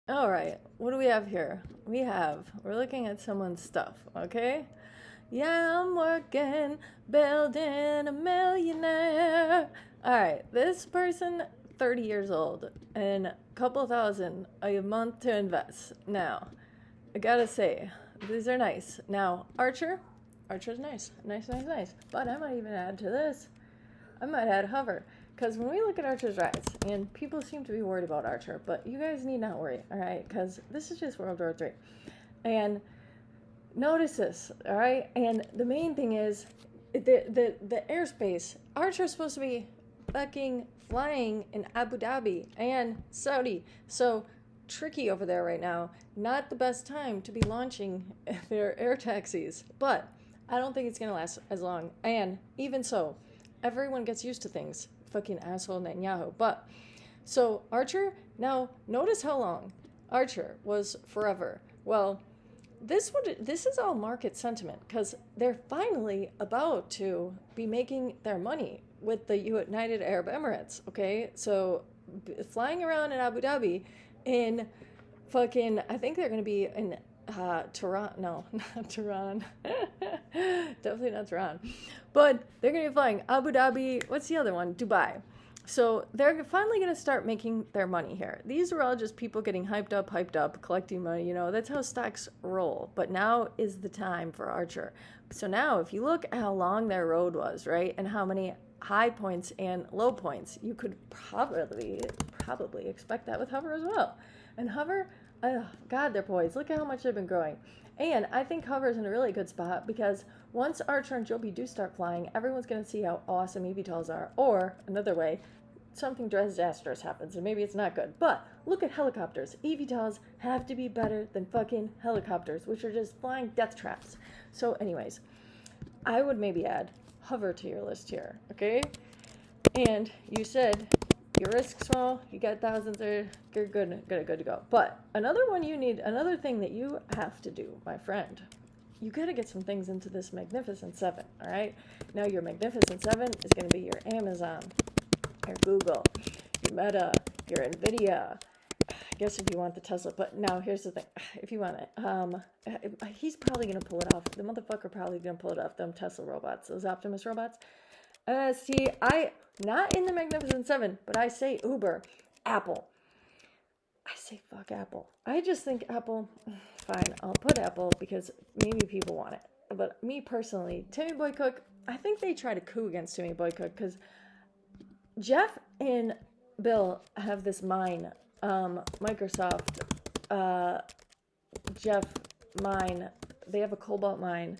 All right, what do we have here? We're looking at someone's stuff, okay? Yeah, I'm working, building a millionaire. All right, this person, 30 years old, and a couple thousand a month to invest. Now, I gotta say, these are nice. Now, Archer's nice. Nice, nice, nice. But I might even add to this, I might add hover. Because when we look at Archer's rise, and people seem to be worried about Archer, but you guys need not worry, all right? Because this is just World War III. And notice this, all right? And the main thing is the airspace. Archer's supposed to be fucking flying in Abu Dhabi and Saudi. So tricky over there right now. Not the best time to be launching their air taxis. But I don't think it's going to last as long. And even so, everyone gets used to things. Fucking asshole Netanyahu. But so Archer, now notice how long Archer was forever. Well, this is all market sentiment because they're finally about to be making their money with the United Arab Emirates. Okay, so flying around in Abu Dhabi in fucking, I think they're going to be in Tehran. No, not Tehran. Definitely not Tehran. But they're going to be flying Abu Dhabi. What's the other one? Dubai. So they're finally going to start making their money here. These are all just people getting hyped up, collecting money. You know, that's how stocks roll. But now is the time for Archer. So now if you look at how long their road was, right, and how many high points and low points, you could probably expect that with Hover as well. And Hover, oh, God, they're poised. Look at how much they've been growing. And I think Hover's in a really good spot because once Archer and Joby do start flying, everyone's going to see how awesome eVTOLs are. Or, another way, something disastrous happens and maybe it's not good. But look at helicopters. eVTOLs have to be better than fucking helicopters, which are just flying death traps. So anyways, I would maybe add Hover to your list here, okay? And you said your risk small, you got thousands there, you're good to go. But another thing that you have to do, my friend, you got to get some things into this Magnificent Seven, all right? Now your Magnificent Seven is going to be your Amazon, your Google, your Meta, your Nvidia. I guess if you want the Tesla, but now here's the thing: if you want it, he's probably gonna pull it off. The motherfucker probably gonna pull it off. Them Tesla robots, those Optimus robots. See, I not in the Magnificent Seven, but I say Uber, Apple. I say fuck Apple. I just think Apple. Fine, I'll put Apple because maybe people want it. But me personally, Timmy Boy Cook, I think they try to coup against Timmy Boy Cook because Jeff and Bill have this mine. Microsoft, Jeff mine. They have a cobalt mine,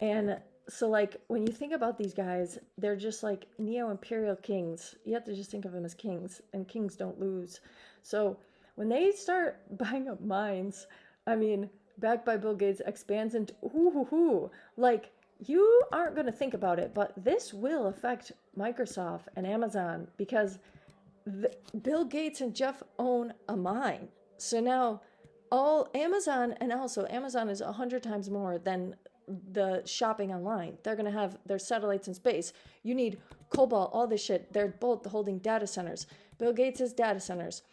and so like when you think about these guys, they're just like neo-imperial kings. You have to just think of them as kings, and kings don't lose. So when they start buying up mines, I mean, backed by Bill Gates, expands into like you aren't going to think about it, but this will affect Microsoft and Amazon because Bill Gates and Jeff own a mine. So now all Amazon, and also Amazon is 100 times more than the shopping online. They're going to have their satellites in space. You need cobalt, all this shit. They're both holding data centers. Bill Gates has data centers.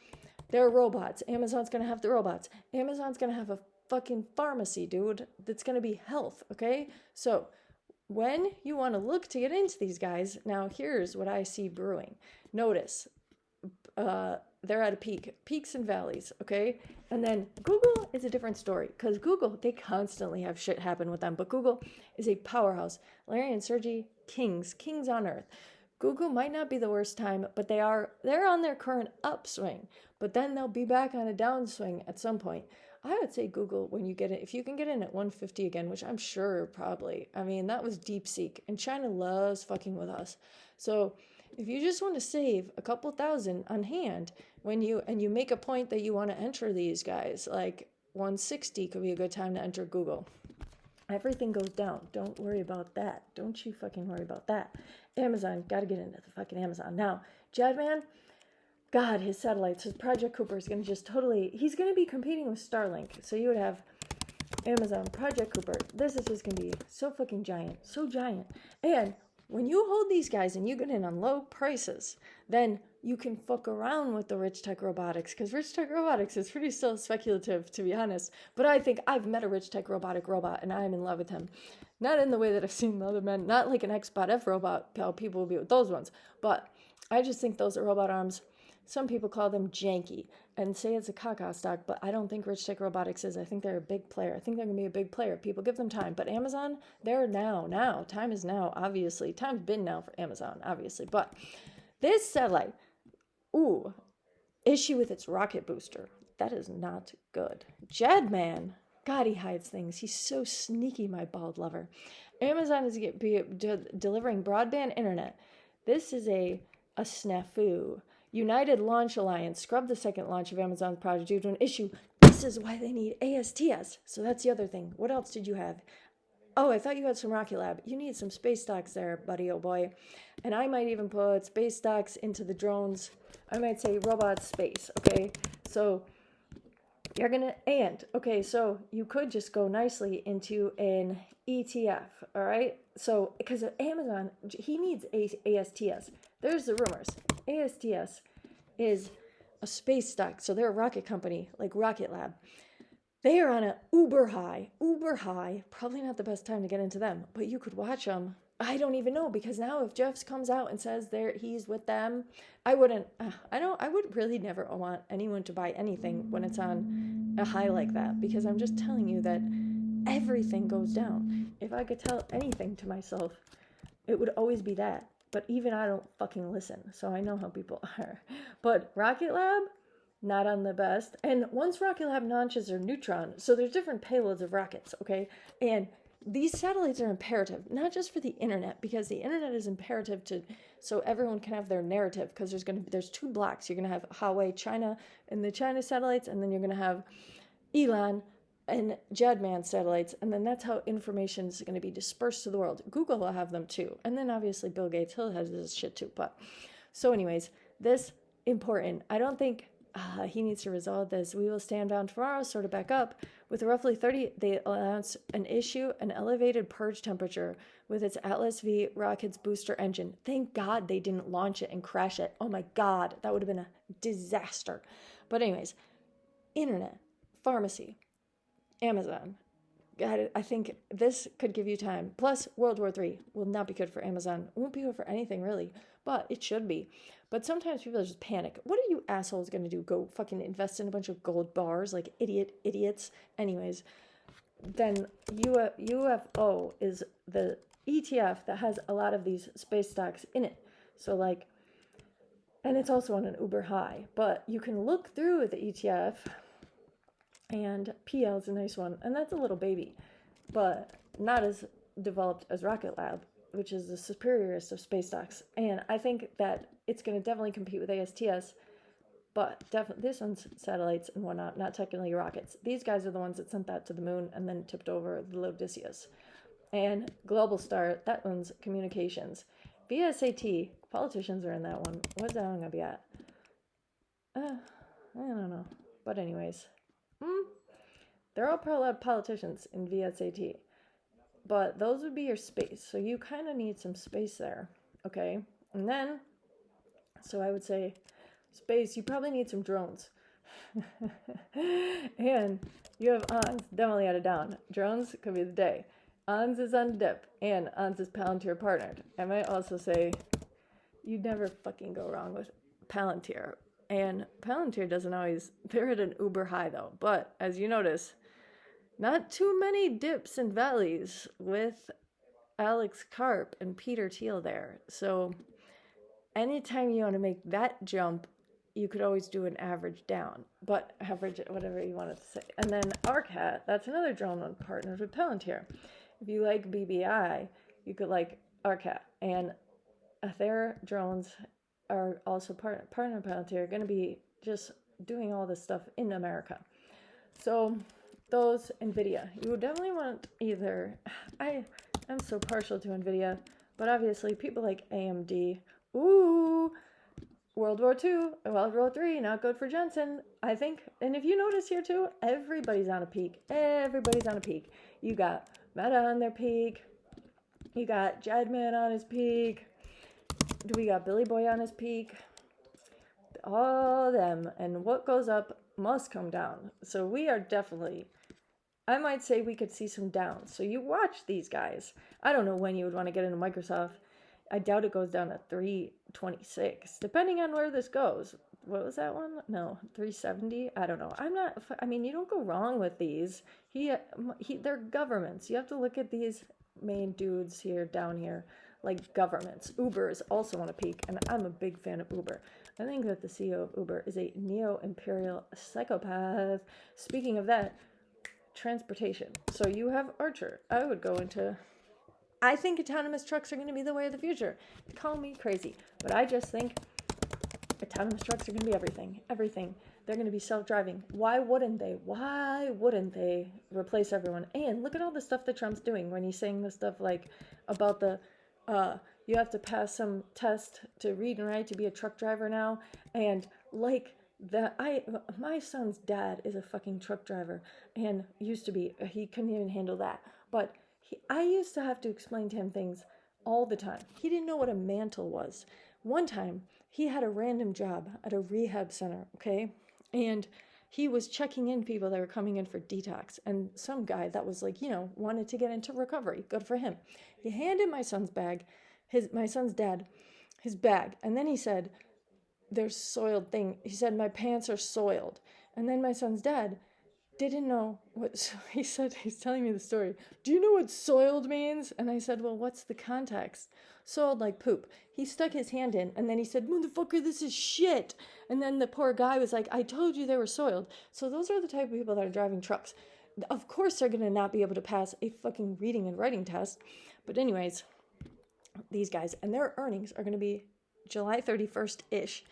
They're robots. Amazon's going to have the robots. Amazon's going to have a fucking pharmacy, dude. That's going to be health, okay? So when you want to look to get into these guys, now here's what I see brewing. Notice, they're at a peaks and valleys, okay? And then Google is a different story because Google, they constantly have shit happen with them, but Google is a powerhouse. Larry and Sergey, kings on earth. Google might not be the worst time, but they're on their current upswing, but then they'll be back on a downswing at some point. I would say Google, when you get it, if you can get in at 150 again, which I'm sure probably, I mean, that was DeepSeek, and China loves fucking with us. So if you just want to save a couple thousand on hand when you make a point that you want to enter these guys, like 160 could be a good time to enter Google. Everything goes down. Don't worry about that. Don't you fucking worry about that. Amazon, got to get into the fucking Amazon. Now, Jadman, God, his satellites, his Project Cooper is going to just totally, he's going to be competing with Starlink. So you would have Amazon, Project Cooper. This is just going to be so fucking giant. So giant. And when you hold these guys and you get in on low prices, then you can fuck around with the rich tech robotics, because rich tech robotics is pretty still speculative, to be honest. But I think I've met a rich tech robotic robot and I'm in love with him. Not in the way that I've seen the other men, not like an Xbot F robot, how people will be with those ones. But I just think those are robot arms. Some people call them janky and say it's a caca stock, but I don't think Rich Tech Robotics is. I think they're a big player. I think they're going to be a big player. People give them time. But Amazon, they're now. Time is now, obviously. Time's been now for Amazon, obviously. But this satellite, issue with its rocket booster. That is not good. Jedman, God, he hides things. He's so sneaky, my bald lover. Amazon is delivering broadband internet. This is a snafu. United Launch Alliance scrubbed the second launch of Amazon's project due to an issue. This is why they need ASTS. So that's the other thing. What else did you have? Oh, I thought you had some Rocket Lab. You need some space stocks there, buddy, oh boy. And I might even put space stocks into the drones. I might say robot space, okay? So you're going to, okay, so you could just go nicely into an ETF, all right? So, because Amazon, he needs ASTS. There's the rumors. ASTS is a space stock, so they're a rocket company, like Rocket Lab. They are on a uber high, probably not the best time to get into them, but you could watch them. I don't even know, because now if Jeff comes out and says he's with them, I would really never want anyone to buy anything when it's on a high like that, because I'm just telling you that everything goes down. If I could tell anything to myself, it would always be that. But even I don't fucking listen, so I know how people are. But Rocket Lab, not on the best. And once Rocket Lab launches their Neutron, so there's different payloads of rockets, okay? And these satellites are imperative, not just for the internet, because the internet is imperative so everyone can have their narrative, because there's two blocks. You're gonna have Huawei, China, and the China satellites, and then you're gonna have Elon and Jedman satellites, and then that's how information is going to be dispersed to the world. Google will have them too, and then obviously Bill Gates, he'll have this shit too. But so anyways, this important. I don't think he needs to resolve this. We will stand down tomorrow, sort of back up with roughly 30. They announced an elevated purge temperature with its Atlas V rocket's booster engine. Thank God they didn't launch it and crash it. Oh my God, that would have been a disaster. But anyways, internet, pharmacy, Amazon. God, I think this could give you time. Plus, World War III will not be good for Amazon. It won't be good for anything, really. But it should be. But sometimes people just panic. What are you assholes going to do? Go fucking invest in a bunch of gold bars like idiots? Anyways, then UFO is the ETF that has a lot of these space stocks in it. So and it's also on an uber high. But you can look through the ETF, and PL is a nice one, and that's a little baby, but not as developed as Rocket Lab, which is the superiorest of space stocks. And I think that it's going to definitely compete with ASTS, but definitely this one's satellites and whatnot, not technically rockets. These guys are the ones that sent that to the moon and then tipped over the Odysseus. And Global Star, that one's communications. VSAT, politicians are in that one. What's that one going to be at? I don't know. But anyways. They're all politicians in VSAT, but those would be your space. So you kind of need some space there, okay? And then, so I would say space, you probably need some drones. And you have ONS, definitely at a down. Drones could be the day. ONS is on dip, and ONS is Palantir partnered. I might also say you'd never fucking go wrong with Palantir. And Palantir doesn't always, they're at an uber high though. But as you notice, not too many dips and valleys with Alex Karp and Peter Thiel there. So anytime you want to make that jump, you could always do an average down. But average, whatever you wanted to say. And then RCAT, that's another drone one partnered with Palantir. If you like BBI, you could like RCAT. And their drones are also partner Palantir, going to be just doing all this stuff in America. So those, NVIDIA, you would definitely want either, I'm so partial to NVIDIA, but obviously people like AMD, World War II, World War III, not good for Jensen, I think. And if you notice here too, everybody's on a peak. You got Meta on their peak, You got Jadman on his peak. We got Billy Boy on his peak. All them. And what goes up must come down. So we are definitely, I might say we could see some downs. So you watch these guys. I don't know when you would want to get into Microsoft. I doubt it goes down to 326, depending on where this goes. What was that one? No, 370. I don't know. I mean, you don't go wrong with these. They're governments. You have to look at these main dudes here, down here, like governments. Uber is also on a peak, and I'm a big fan of Uber. I think that the CEO of Uber is a neo-imperial psychopath. Speaking of that, transportation. So you have Archer. I would go into... I think autonomous trucks are going to be the way of the future. Call me crazy, but I just think autonomous trucks are going to be everything. Everything. They're going to be self-driving. Why wouldn't they? Why wouldn't they replace everyone? And look at all the stuff that Trump's doing when he's saying the stuff like about the, you have to pass some test to read and write to be a truck driver now. And like that, my son's dad is a fucking truck driver and used to be. He couldn't even handle that. But I used to have to explain to him things all the time. He didn't know what a mantle was. One time, he had a random job at a rehab center, okay? And he was checking in people that were coming in for detox. And some guy that was like, wanted to get into recovery. Good for him. He handed my son's bag, my son's dad, his bag. And then he said, there's soiled thing. He said, my pants are soiled. And then my son's dad didn't know what he said. He's telling me the story. Do you know what soiled means? And I said, well, what's the context? Soiled like poop. He stuck his hand in and then he said, motherfucker, this is shit. And then the poor guy was like, I told you they were soiled. So those are the type of people that are driving trucks. Of course they're going to not be able to pass a fucking reading and writing test. But anyways, these guys and their earnings are going to be July 31st-ish.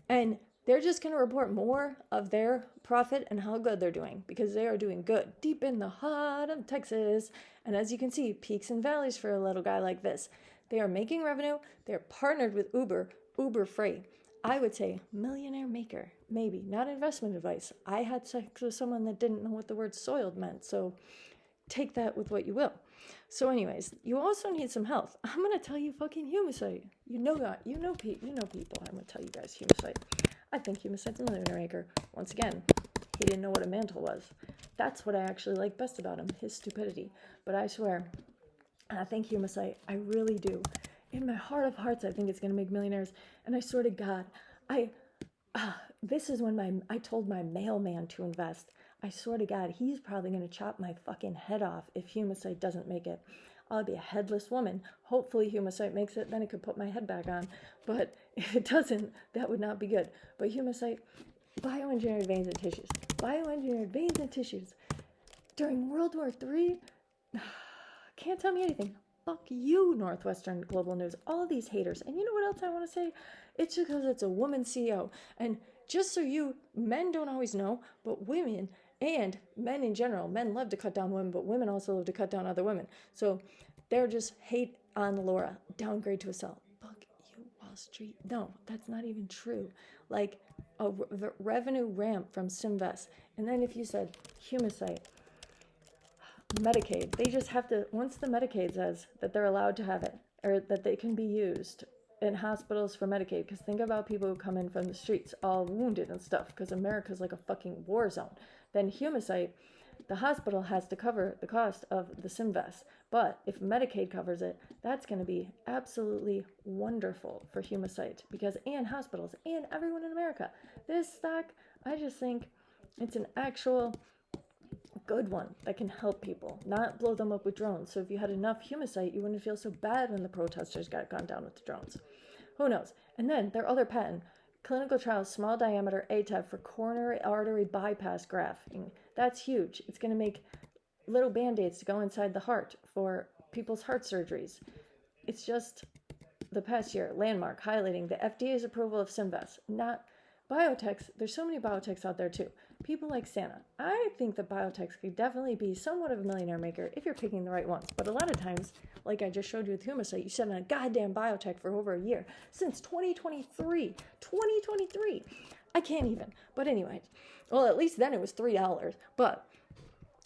And they're just going to report more of their profit and how good they're doing because they are doing good deep in the heart of Texas. And as you can see, peaks and valleys for a little guy like this. They are making revenue. They're partnered with Uber Freight. I would say millionaire maker, maybe, not investment advice. I had sex with someone that didn't know what the word soiled meant. So take that with what you will. So anyways, you also need some health. I'm going to tell you fucking Humusite. You know people. I'm going to tell you guys Humusite. I think Humusite's a millionaire maker. Once again, he didn't know what a mantle was. That's what I actually like best about him, his stupidity. But I swear, I think Humusite, I really do. In my heart of hearts, I think it's going to make millionaires. And I swear to God, this is when I told my mailman to invest. I swear to God, he's probably going to chop my fucking head off if Humusite doesn't make it. I'll be a headless woman. Hopefully Humusite makes it, then I could put my head back on. But if it doesn't, that would not be good. But Humusite, bioengineered veins and tissues. Bioengineered veins and tissues. During World War III, can't tell me anything. Fuck you, Northwestern Global News. All of these haters. And you know what else I want to say? It's because it's a woman CEO. And just so men don't always know, but women and men in general, men love to cut down women, but women also love to cut down other women. So they're just hate on Laura. Downgrade to a cell. Fuck you, Wall Street. No, that's not even true. Like a revenue ramp from Simvest. And then if you said Humusite, Medicaid, they just have to, once the Medicaid says that they're allowed to have it, or that they can be used in hospitals for Medicaid, because think about people who come in from the streets all wounded and stuff, because America's like a fucking war zone. Then Humusite, the hospital has to cover the cost of the Simvest. But if Medicaid covers it, that's going to be absolutely wonderful for Humusite, and hospitals and everyone in America. This stock, I just think it's an actual good one that can help people, not blow them up with drones. So if you had enough Humusite, you wouldn't feel so bad when the protesters got gone down with the drones. Who knows? And then their other patent, clinical trials, small diameter ATEV for coronary artery bypass grafting. That's huge. It's going to make little band-aids to go inside the heart for people's heart surgeries. It's just the past year, landmark, highlighting the FDA's approval of Simvest. Not biotechs. There's so many biotechs out there too. People like Santa. I think that biotechs could definitely be somewhat of a millionaire maker if you're picking the right ones. But a lot of times, like I just showed you with Humusite, you sit on a goddamn biotech for over a year. Since 2023. 2023. I can't even. But anyway, well, at least then it was $3. But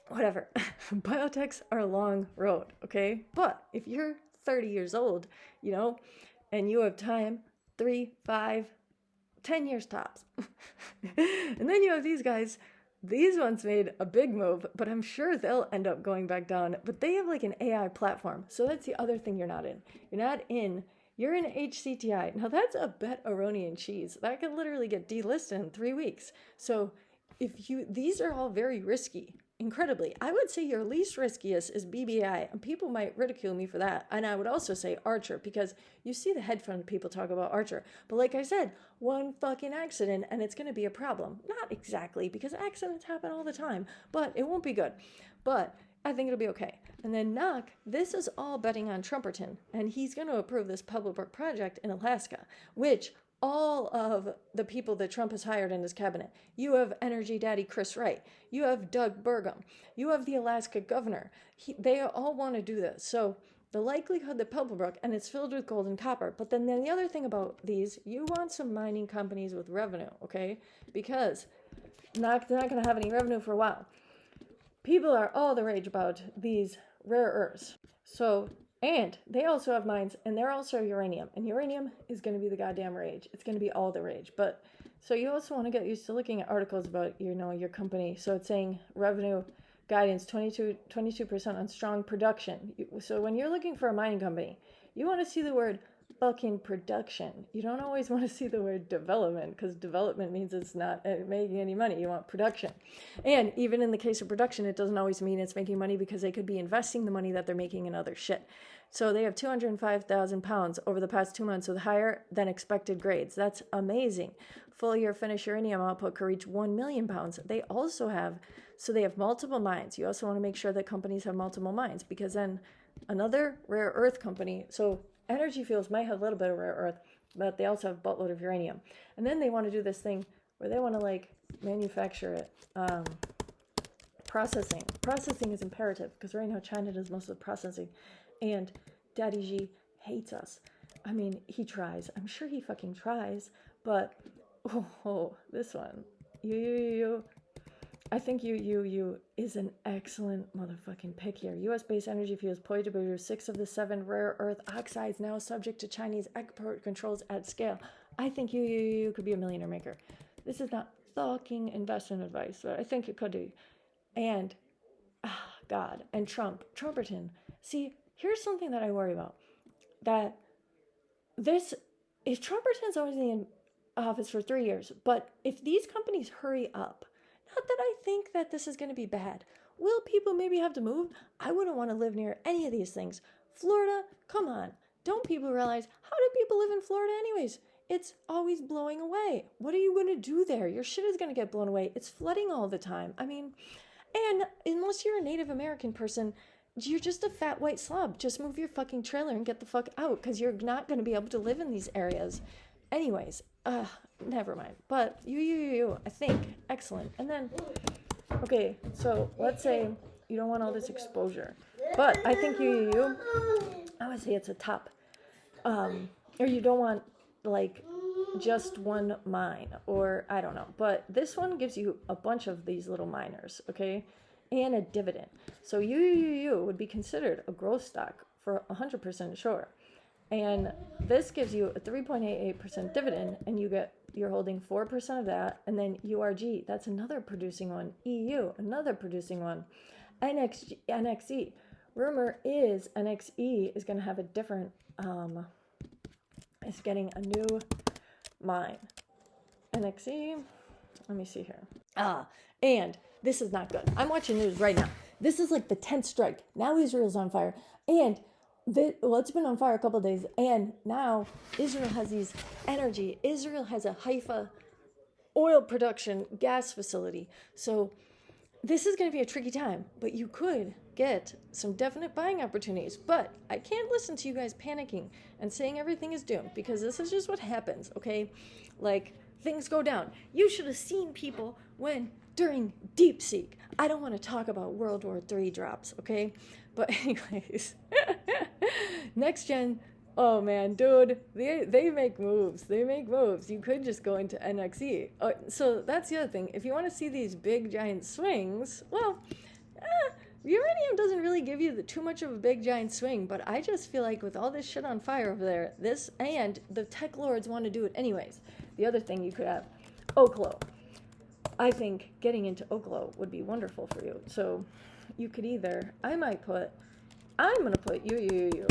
whatever. Biotechs are a long road, okay? But if you're 30 years old, you know, and you have time, 3, 5, 10 years tops. And then you have these guys. These ones made a big move, but I'm sure they'll end up going back down. But they have like an AI platform. So that's the other thing you're not in. You're in HCTI. Now that's a bet-aronian cheese. That could literally get delisted in 3 weeks. So these are all very risky, incredibly. I would say your least riskiest is BBI, and people might ridicule me for that. And I would also say Archer, because you see the hedge fund people talk about Archer. But like I said, one fucking accident and it's going to be a problem. Not exactly, because accidents happen all the time, but it won't be good. But I think it'll be okay. And then Knock, this is all betting on Trumperton, and he's going to approve this Pebblebrook project in Alaska, which all of the people that Trump has hired in his cabinet. You have Energy Daddy Chris Wright. You have Doug Burgum. You have the Alaska governor. They all want to do this. So the likelihood that Pebblebrook, and it's filled with gold and copper. But then the other thing about these, you want some mining companies with revenue, okay? Because they're not going to have any revenue for a while. People are all the rage about these rare earths. And they also have mines, and they're also uranium. And uranium is going to be the goddamn rage. It's going to be all the rage. But so you also want to get used to looking at articles about, your company. So it's saying revenue guidance, 22% on strong production. So when you're looking for a mining company, you want to see the word fucking production. You don't always want to see the word development, because development means it's not making any money. You want production. And even in the case of production, it doesn't always mean it's making money, because they could be investing the money that they're making in other shit. So they have 205,000 pounds over the past 2 months with higher than expected grades. That's amazing. Full year finished uranium output could reach 1 million pounds. They have multiple mines. You also want to make sure that companies have multiple mines, because then another rare earth company, so Energy Fuels might have a little bit of rare earth, but they also have a buttload of uranium. And then they want to do this thing where they want to manufacture it. Processing. Processing is imperative, because right now China does most of the processing. And Daddy G hates us. I mean, he tries. I'm sure he fucking tries. But, this one. I think you is an excellent motherfucking pick here. U.S.-based Energy Fuels poised to produce 6 of the 7 rare earth oxides now subject to Chinese export controls at scale. I think you could be a millionaire maker. This is not fucking investment advice, but I think it could be. And, God, and Trumperton. See, here's something that I worry about. That if Trumperton's only in office for 3 years, but if these companies hurry up, not that I think that this is going to be bad. Will people maybe have to move? I wouldn't want to live near any of these things. Florida, come on. Don't people realize, how do people live in Florida anyways? It's always blowing away. What are you going to do there? Your shit is going to get blown away. It's flooding all the time. I mean, and unless you're a Native American person, you're just a fat white slob. Just move your fucking trailer and get the fuck out, because you're not going to be able to live in these areas. Anyways, never mind. But I think, excellent. And then, okay, so let's say you don't want all this exposure. But I think I would say it's a top. Or you don't want, just one mine, or I don't know. But this one gives you a bunch of these little miners, okay? And a dividend. So you would be considered a growth stock for 100% sure. And this gives you a 3.88% dividend, and you're holding 4% of that. And then URG, that's another producing one. EU, another producing one. NXE. Rumor is NXE is going to have a different, it's getting a new mine. NXE, let me see here. And this is not good. I'm watching news right now. This is like the 10th strike. Now Israel's on fire. And it's been on fire a couple of days, and now Israel has Israel has a Haifa oil production gas facility. So this is going to be a tricky time, but you could get some definite buying opportunities. But I can't listen to you guys panicking and saying everything is doomed, because this is just what happens, okay? Things go down. You should have seen people during DeepSeek. I don't want to talk about World War III drops, okay? But anyways, next gen, oh man, dude, they make moves. They make moves. You could just go into NXE. So that's the other thing. If you want to see these big giant swings, well, uranium doesn't really give you too much of a big giant swing, but I just feel like with all this shit on fire over there, this and the tech lords want to do it anyways. The other thing you could have, Oklo. I think getting into Oklo would be wonderful for you. So you could either, I'm going to put you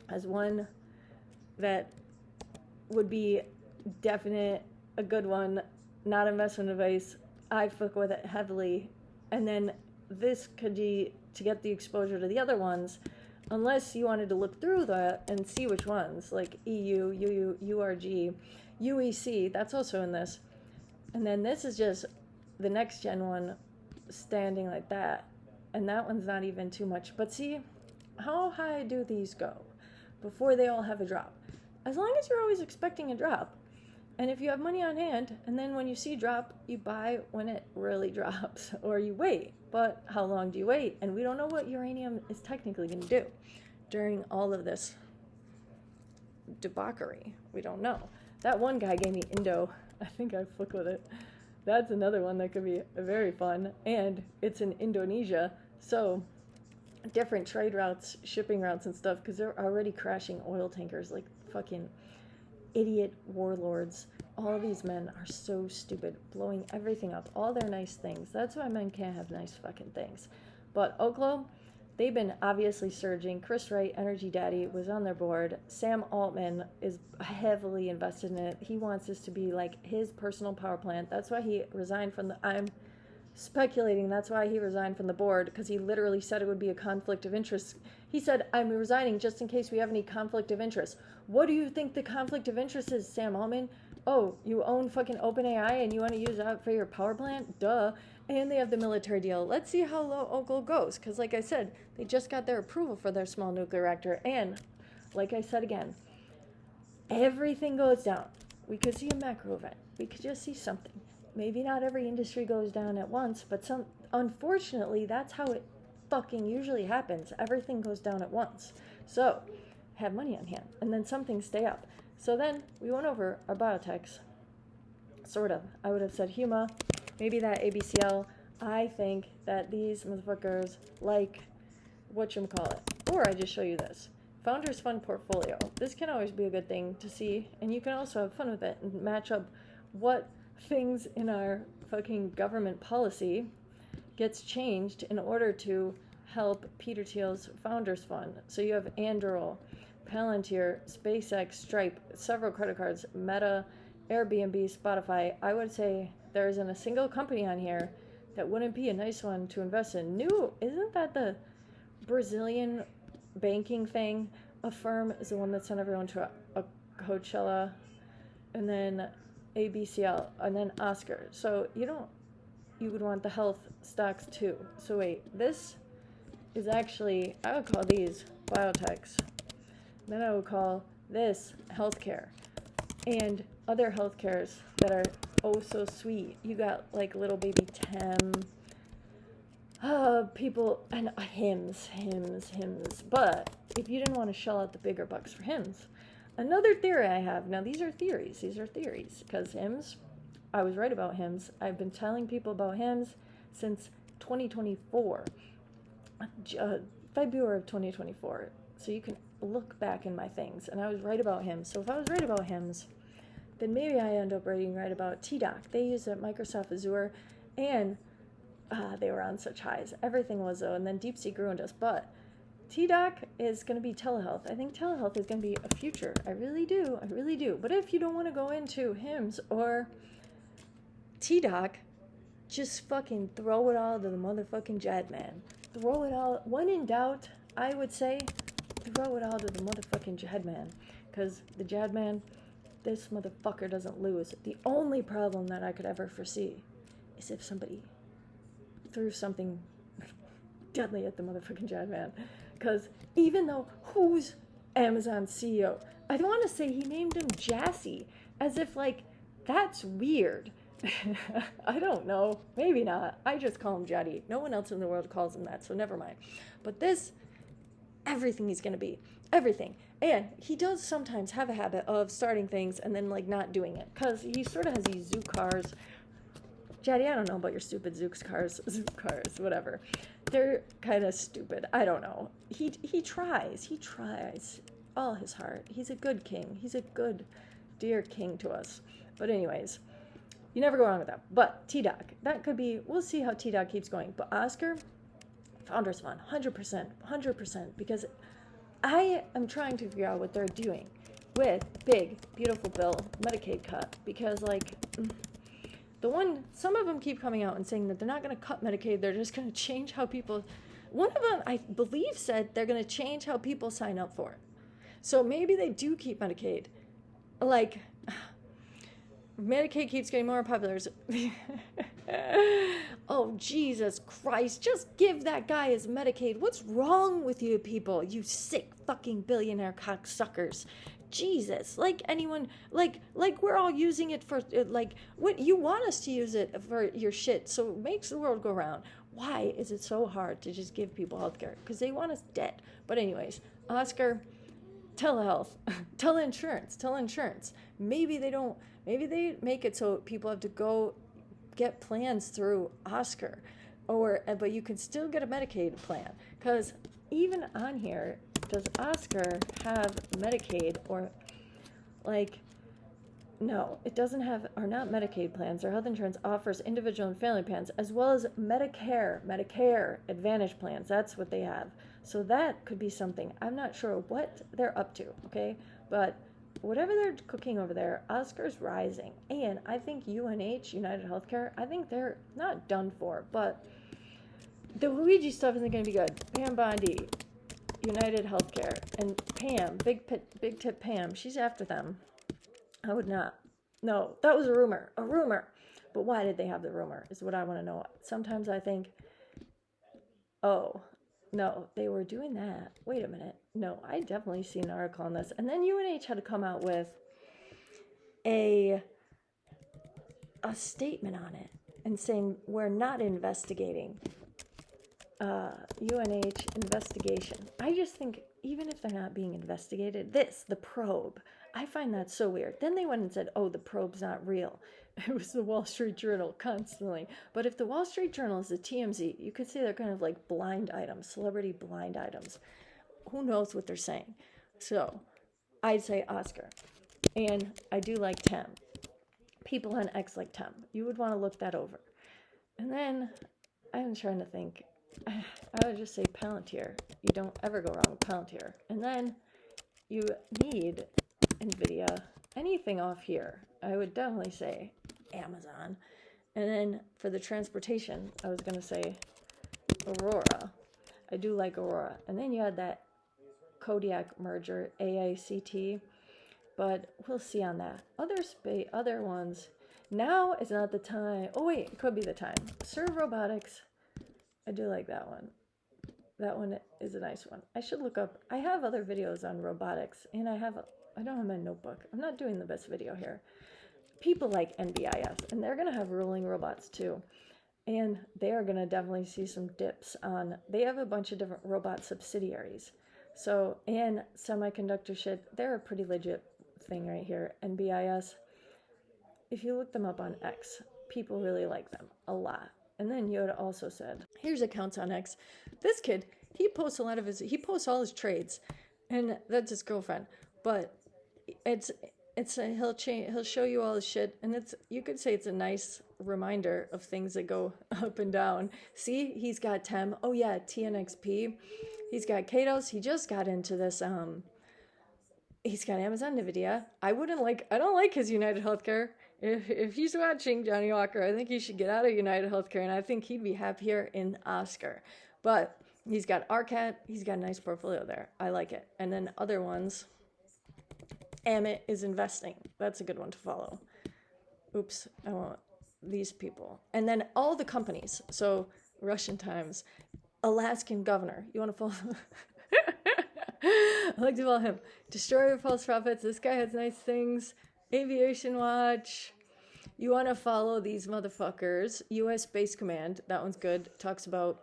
as one that would be definite, a good one, not investment advice. I fuck with it heavily. And then this could be to get the exposure to the other ones, unless you wanted to look through that and see which ones, like EU, UU, URG, UEC, that's also in this. And then this is just the next gen one standing like that. And that one's not even too much. But see, how high do these go before they all have a drop? As long as you're always expecting a drop. And if you have money on hand, and then when you see drop, you buy when it really drops, or you wait. But how long do you wait? And we don't know what uranium is technically going to do during all of this debauchery. We don't know. That one guy gave me Indo. I think I fuck with it. That's another one that could be very fun. And it's in Indonesia. So different trade routes, shipping routes and stuff, because they're already crashing oil tankers like fucking idiot warlords. All these men are so stupid, blowing everything up, all their nice things. That's why men can't have nice fucking things. But Oklo, they've been obviously surging. Chris Wright, Energy Daddy, was on their board. Sam Altman is heavily invested in it. He wants this to be like his personal power plant. That's why he resigned from the, I'm speculating that's why he resigned from the board, because he literally said it would be a conflict of interest. He said, I'm resigning just in case we have any conflict of interest. What do you think the conflict of interest is, Sam Altman? Oh, you own fucking OpenAI and you want to use that for your power plant? Duh. And they have the military deal. Let's see how low Oklo goes, because like I said, they just got their approval for their small nuclear reactor. And like I said again, everything goes down. We could see a macro event. We could just see something. Maybe not every industry goes down at once, but some, unfortunately, that's how it fucking usually happens. Everything goes down at once. So, have money on hand, and then some things stay up. So then, we went over our biotechs, sort of. I would have said Huma, maybe that ABCL. I think that these motherfuckers like whatchamacallit. Or I just show you this. Founders Fund Portfolio. This can always be a good thing to see, and you can also have fun with it and match up what things in our fucking government policy gets changed in order to help Peter Thiel's Founders Fund. So you have Anduril, Palantir, SpaceX, Stripe, several credit cards, Meta, Airbnb, Spotify. I would say there isn't a single company on here that wouldn't be a nice one to invest in. Isn't that the Brazilian banking thing? Affirm is the one that sent everyone to a Coachella, and then ABCL, and then Oscar. So you would want the health stocks too. So wait, this is actually, I would call these biotechs. Then I would call this healthcare. And other healthcares that are oh so sweet. You got like little baby Tem, people, and hymns. But if you didn't want to shell out the bigger bucks for hymns, another theory I have, now these are theories, because hymns, I was right about hymns. I've been telling people about hymns since 2024, February of 2024. So you can look back in my things, and I was right about hymns. So if I was right about hymns, then maybe I end up right about TDoc. They use it at Microsoft Azure, and they were on such highs. Everything was though, and then DeepSeek ruined us, but TDoc is going to be telehealth. I think telehealth is going to be a future. I really do. But if you don't want to go into HIMSS or TDoc, just fucking throw it all to the motherfucking Jad man. Throw it all. When in doubt, I would say throw it all to the motherfucking Jad man. Because the Jad man, this motherfucker doesn't lose. The only problem that I could ever foresee is if somebody threw something deadly at the motherfucking Jad man. Because even though, who's Amazon's CEO? I want to say he named him Jassy, as if like that's weird. I don't know, maybe not. I just call him Jaddy. No one else in the world calls him that, so never mind. But this, everything he's gonna be, everything. And he does sometimes have a habit of starting things and then like not doing it, because he sort of has these zoo cars Jaddy, I don't know about your stupid Zook cars, whatever. They're kind of stupid. I don't know. He tries all his heart. He's a good king. He's a good, dear king to us. But anyways, you never go wrong with that. But T-Doc, that could be, we'll see how T-Doc keeps going. But Oscar, Founders Fund, 100%, because I am trying to figure out what they're doing with big, beautiful bill Medicaid cut, because like some of them keep coming out and saying that they're not going to cut Medicaid, they're just going to change how people, one of them I believe said they're going to change how people sign up for it. So maybe they do keep Medicaid. Like, Medicaid keeps getting more popular. Oh, Jesus Christ. Just give that guy his Medicaid. What's wrong with you people? You sick fucking billionaire cocksuckers. Jesus. Like anyone, like we're all using it for, like, what you want us to use it for your shit. So it makes the world go round. Why is it so hard to just give people health care? Because they want us dead. But anyways, Oscar, telehealth, teleinsurance. Maybe they make it so people have to go get plans through Oscar, but you can still get a Medicaid plan. Because even on here, does Oscar have Medicaid or like, no, it doesn't have, or not Medicaid plans. Our health insurance offers individual and family plans as well as Medicare Advantage plans. That's what they have. So that could be something. I'm not sure what they're up to, okay? But whatever they're cooking over there, Oscar's rising. And I think UNH, United Healthcare, I think they're not done for, but the Luigi stuff isn't going to be good. Pam Bondi, United Healthcare, and Pam, big tip Pam, she's after them. I would not. No, that was a rumor. But why did they have the rumor is what I want to know. Sometimes I think, oh, no, they were doing that. Wait a minute. No, I definitely seen an article on this. And then UNH had to come out with a statement on it and saying we're not investigating. UNH investigation. I just think even if they're not being investigated, the probe, I find that so weird. Then they went and said, oh, the probe's not real. It was the Wall Street Journal constantly. But if the Wall Street Journal is the TMZ, you could say they're kind of like blind items, celebrity blind items. Who knows what they're saying? So I'd say Oscar. And I do like Tem. People on X like Tem. You would want to look that over. And then I'm trying to think. I would just say Palantir. You don't ever go wrong with Palantir. And then you need NVIDIA. Anything off here, I would definitely say Amazon. And then for the transportation, I was going to say Aurora. I do like Aurora. And then you had that Kodiak merger, AACT. But we'll see on that. Other ones. Now is not the time. Oh, wait, it could be the time. Serve Robotics. I do like that one. That one is a nice one. I should look up. I have other videos on robotics, and I don't have my notebook. I'm not doing the best video here. People like NBIS, and they're going to have ruling robots too. And they are going to definitely see some dips on, they have a bunch of different robot subsidiaries. So, and semiconductor shit, they're a pretty legit thing right here. NBIS, if you look them up on X, people really like them a lot. And then Yoda also said, here's accounts on X. This kid, he posts all his trades, and that's his girlfriend. But he'll show you all his shit, and you could say it's a nice reminder of things that go up and down. See, he's got Tem. Oh yeah, TNXP. He's got Katos. He just got into this. He's got Amazon, Nvidia. I don't like his United Healthcare. If he's watching, Johnny Walker, I think he should get out of United Healthcare, and I think he'd be happier in Oscar. But he's got RCAT. He's got a nice portfolio there. I like it. And then other ones, Amit is investing. That's a good one to follow. Oops, I want these people. And then all the companies. So Russian Times, Alaskan Governor. You want to follow? I like to follow him. Destroyer of False Prophets. This guy has nice things. Aviation Watch. You want to follow these motherfuckers. U.S. Space Command. That one's good. Talks about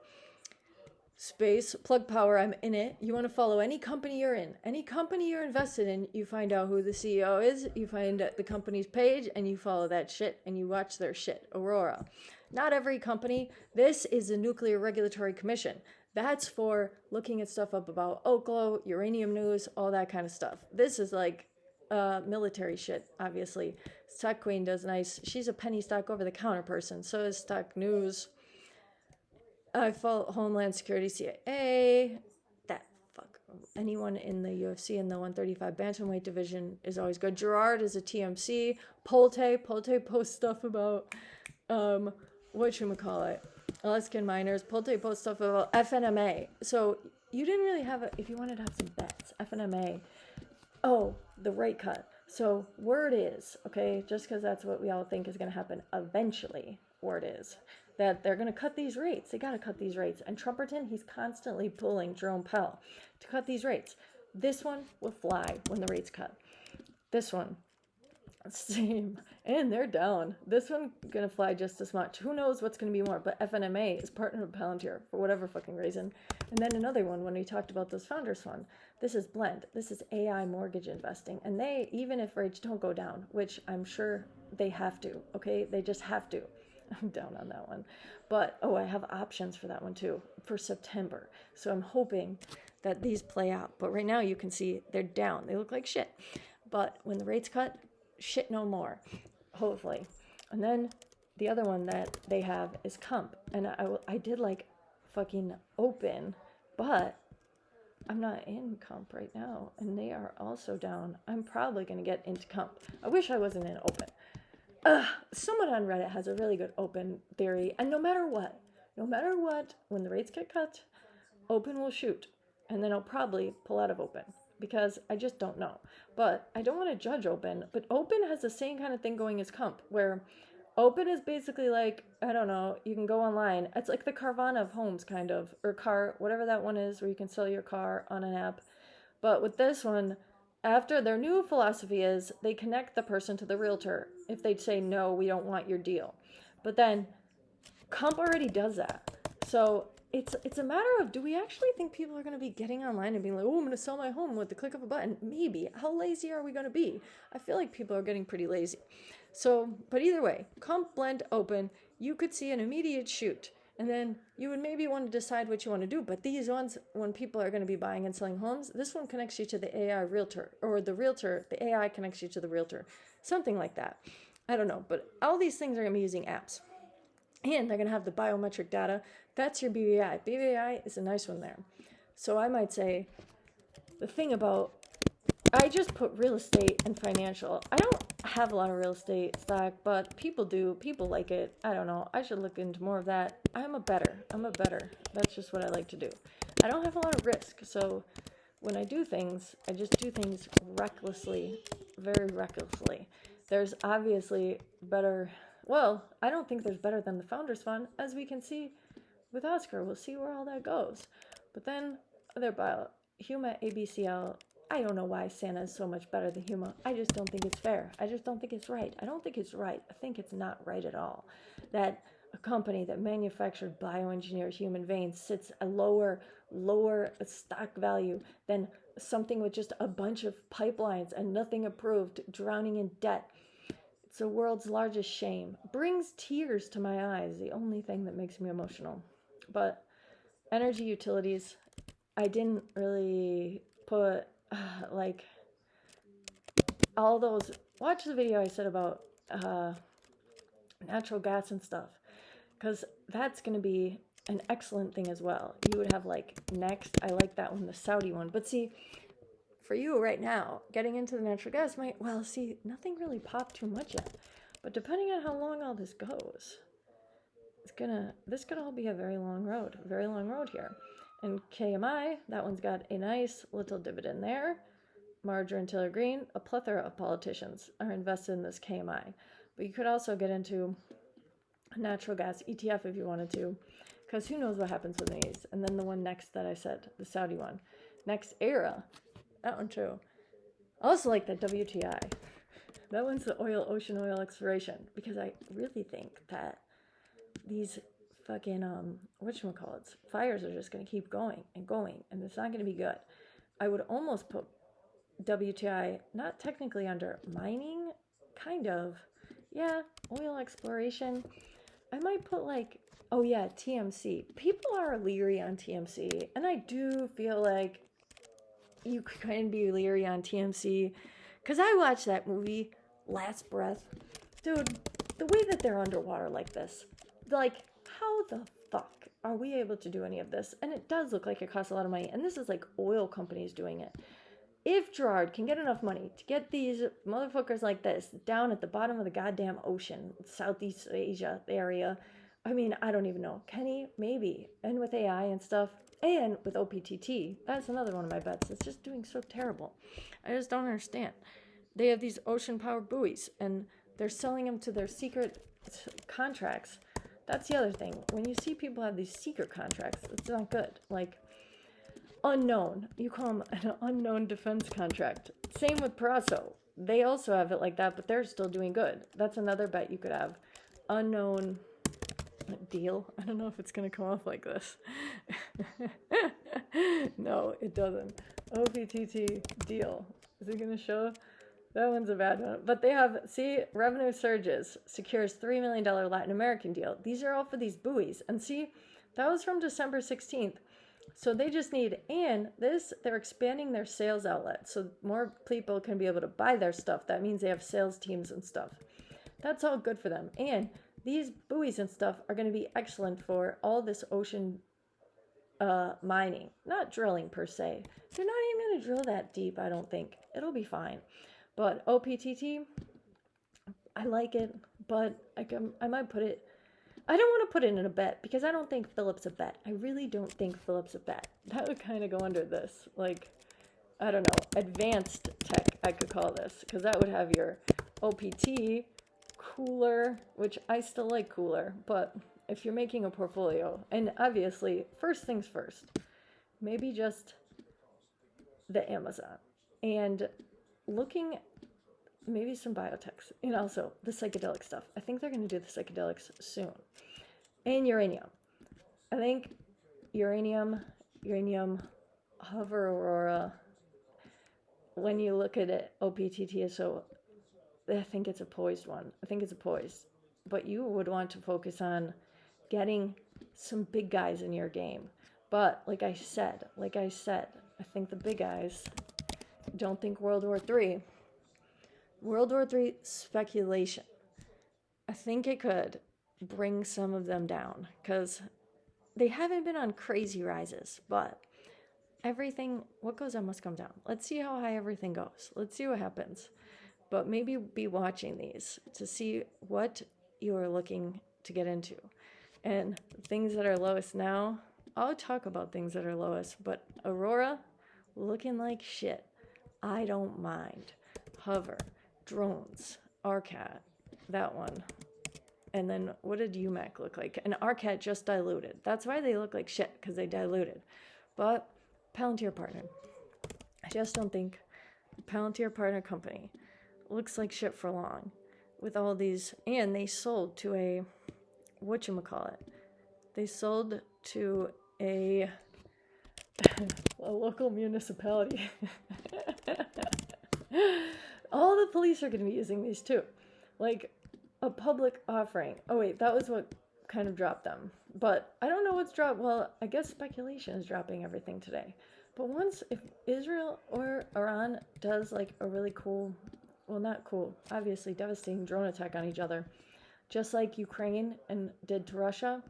space, Plug Power, I'm in it. You want to follow any company you're in. Any company you're invested in, you find out who the CEO is, you find the company's page, and you follow that shit, and you watch their shit. Aurora. Not every company. This is the Nuclear Regulatory Commission. That's for looking at stuff up about Oklo, uranium news, all that kind of stuff. This is like military shit, obviously. Stock Queen does nice. She's a penny stock over-the-counter person. So is Stock News. I follow Homeland Security, CIA. That fuck. Anyone in the UFC in the 135 bantamweight division is always good. Gerard is a TMC. Polte posts stuff about whatchamacallit. Alaskan miners. Polte posts stuff about FNMA. So you didn't really have if you wanted to have some bets. FNMA. Oh, the rate cut. So word is, okay, just because that's what we all think is going to happen eventually, word is that they're going to cut these rates. They got to cut these rates. And Trumperton, he's constantly pulling Jerome Powell to cut these rates. This one will fly when the rates cut. This one, same. And they're down. This one going to fly just as much. Who knows what's going to be more, but FNMA is partnered with Palantir for whatever fucking reason. And then another one, when we talked about those founders fund, this is Blend. This is AI mortgage investing. And they, even if rates don't go down, which I'm sure they have to, okay? They just have to. I'm down on that one. But, I have options for that one too, for September. So I'm hoping that these play out. But right now you can see they're down. They look like shit. But when the rates cut, shit no more, hopefully. And then the other one that they have is Comp. And I did like fucking Open, but I'm not in Comp right now. And they are also down. I'm probably going to get into Comp. I wish I wasn't in Open. Someone on Reddit has a really good Open theory. And no matter what, when the rates get cut, Open will shoot. And then I'll probably pull out of Open. Because I just don't know. But I don't want to judge Open. But Open has the same kind of thing going as Comp, where Open is basically like, I don't know, you can go online. It's like the Carvana of homes, kind of. Or car, whatever that one is, where you can sell your car on an app. But with this one, after their new philosophy is, they connect the person to the realtor if they say, no, we don't want your deal. But then, Comp already does that. So it's a matter of, do we actually think people are going to be getting online and being like, I'm going to sell my home with the click of a button? Maybe. How lazy are we going to be? I feel like people are getting pretty lazy. So, but either way, Comp, Blend, Open, you could see an immediate shoot. And then you would maybe want to decide what you want to do. But these ones, when people are going to be buying and selling homes, this one connects you to the AI realtor. Or the realtor, the AI connects you to the realtor. Something like that. I don't know. But all these things are going to be using apps. And they're going to have the biometric data. That's your BVI. BVI is a nice one there. So I might say, the thing about, I just put real estate and financial. I don't have a lot of real estate stock, but people do. People like it. I don't know. I should look into more of that. I'm a better. That's just what I like to do. I don't have a lot of risk. So when I do things, I just do things recklessly, very recklessly. There's obviously better. Well, I don't think there's better than the Founders Fund, as we can see with Oscar. We'll see where all that goes. But then other bio, Huma, ABCL, I don't know why Santa is so much better than Huma. I just don't think it's fair. I just don't think it's right. I don't think it's right. I think it's not right at all. That a company that manufactured bioengineered human veins sits a lower stock value than something with just a bunch of pipelines and nothing approved, drowning in debt. It's the world's largest shame. Brings tears to my eyes, the only thing that makes me emotional. But energy utilities, I didn't really put, like, all those. Watch the video I said about natural gas and stuff, because that's going to be an excellent thing as well. You would have, like, next, I like that one, the Saudi one. But see, for you right now, getting into the natural gas might, well, see, nothing really popped too much yet. But depending on how long all this goes, this could all be a very long road here. And KMI, that one's got a nice little dividend there. Margarine Taylor Green, a plethora of politicians are invested in this KMI. But you could also get into a natural gas ETF if you wanted to, because who knows what happens with these. And then the one next that I said, the Saudi one. Next era. That one too. I also like that WTI. That one's the ocean oil exploration, because I really think that these fucking whatchamacallits, fires are just going to keep going and going, and it's not going to be good. I would almost put WTI not technically under mining, kind of. Yeah, oil exploration. I might put like, oh yeah, TMC. People are leery on TMC, and I do feel like you could kind of be leery on TMC because I watched that movie, Last Breath. Dude, the way that they're underwater like this, like, how the fuck are we able to do any of this? And it does look like it costs a lot of money, and this is like oil companies doing it. If Gerard can get enough money to get these motherfuckers like this down at the bottom of the goddamn ocean, Southeast Asia area, I mean, I don't even know. Can he? Maybe. And with AI and stuff, and with OPTT, that's another one of my bets. It's just doing so terrible. I just don't understand. They have these ocean-powered buoys, and they're selling them to their secret contracts. That's the other thing. When you see people have these secret contracts, it's not good. Like, unknown. You call them an unknown defense contract. Same with Perasso. They also have it like that, but they're still doing good. That's another bet you could have. Unknown deal. I don't know if it's going to come off like this. No, it doesn't. OPTT deal. Is it going to show? That one's a bad one. But they have, see, revenue surges, secures $3 million Latin American deal. These are all for these buoys. And see, that was from December 16th. So they just need, and this, they're expanding their sales outlet. So more people can be able to buy their stuff. That means they have sales teams and stuff. That's all good for them. And these buoys and stuff are going to be excellent for all this ocean mining. Not drilling per se. They're not even going to drill that deep, I don't think. It'll be fine. But OPTT, I like it, but I might put it, I don't want to put it in a bet because I don't think Phillips a bet. I really don't think Phillips a bet. That would kind of go under this. Like, I don't know, advanced tech, I could call this, because that would have your OPT, cooler, which I still like cooler, but if you're making a portfolio, and obviously, first things first, maybe just the Amazon, and looking maybe some biotechs, and also the psychedelic stuff. I think they're going to do the psychedelics soon. And uranium. I think uranium, Hover Aurora, when you look at it, OPTT is so, I think it's a poised one. I think it's a poised. But you would want to focus on getting some big guys in your game. But like I said, I think the big guys don't think World War III. World War III speculation. I think it could bring some of them down because they haven't been on crazy rises, but everything, what goes up must come down. Let's see how high everything goes. Let's see what happens. But maybe be watching these to see what you're looking to get into. And things that are lowest now, I'll talk about things that are lowest, but Aurora, looking like shit. I don't mind. Hover, drones, RCAT, that one. And then what did UMAC look like? And RCAT just diluted. That's why they look like shit, because they diluted. But Palantir Partner. I just don't think Palantir Partner Company looks like shit for long. With all these, and they sold to a, whatchamacallit. They sold to a local municipality. All the police are going to be using these too. Like a public offering. Oh wait, that was what kind of dropped them. But I don't know what's dropped. Well, I guess speculation is dropping everything today. But once, if Israel or Iran does like a really cool, well not cool, obviously devastating drone attack on each other, just like Ukraine and did to Russia,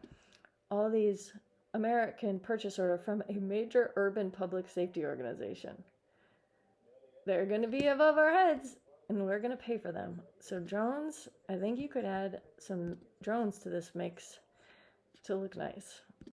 all these American purchase order from a major urban public safety organization. They're going to be above our heads, and we're going to pay for them. So drones, I think you could add some drones to this mix to look nice.